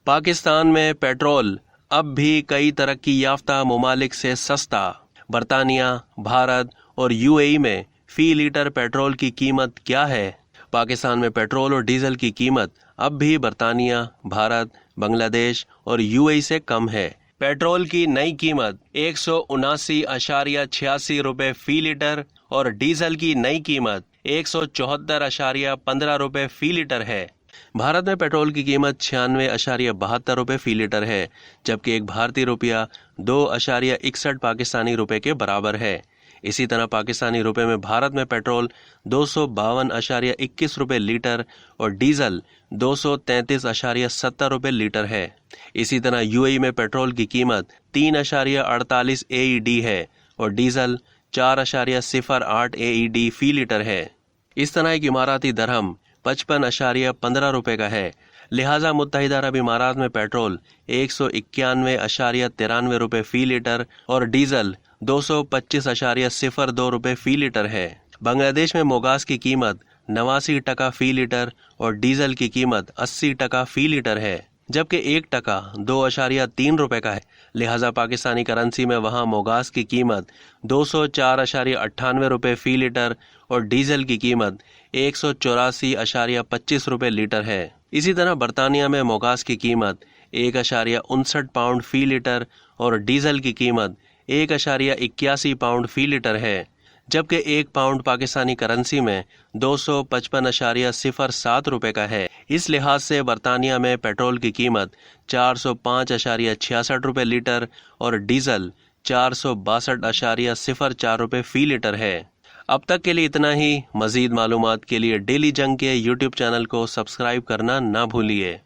पाकिस्तान में पेट्रोल अब भी कई तरक्की याफ्ता ममालिक से सस्ता। बरतानिया, भारत और यूएई में फी लीटर पेट्रोल की कीमत क्या है? पाकिस्तान में पेट्रोल और डीजल की कीमत अब भी बरतानिया, भारत, बांग्लादेश और यूएई से कम है। पेट्रोल की नई कीमत 179.86 रुपए फी लीटर और डीजल की नई कीमत 174.15 रुपए फी लीटर है। भारत में पेट्रोल की कीमत 96.72 रुपए फी लीटर है, जबकि एक भारतीय रुपया 2.61 पाकिस्तानी रुपए के बराबर है। इसी तरह पाकिस्तानी रुपए में भारत में पेट्रोल 252.21 रुपए लीटर और डीजल 233.70 रुपए लीटर है। इसी तरह यूएई में पेट्रोल की कीमत 3.48 AED है और डीजल 4.08 AED फी लीटर है। इस तरह एक इमाराती दरहम 55.15 रुपए का है। लिहाजा मुत्तहिदा अरब इमारात में पेट्रोल 191.93 रुपए फी लीटर और डीजल 225.02 रुपए फी लीटर है। बांग्लादेश में मोगास की कीमत 89% फी लीटर और डीजल की कीमत 80% फी लीटर है, जबकि 1% 2.3 रुपए का है। लिहाजा पाकिस्तानी करेंसी में वहां मोगास की कीमत 204.98 रुपए फी लीटर और डीजल की कीमत 184.25 रुपए लीटर है। इसी तरह बरतानिया में मोगास की कीमत 1.59 पाउंड फी लीटर और डीजल की कीमत 1.81 पाउंड फी लीटर है, जबकि 1 पाउंड पाकिस्तानी करेंसी में 255.07 रुपए का है। इस लिहाज से बरतानिया में पेट्रोल की कीमत 405.66 रुपए लीटर और डीजल 462.04 रुपए फी लीटर है। अब तक के लिए इतना ही। मजीद मालूमात के लिए डेली जंग के यूट्यूब चैनल को सब्सक्राइब करना ना भूलिए।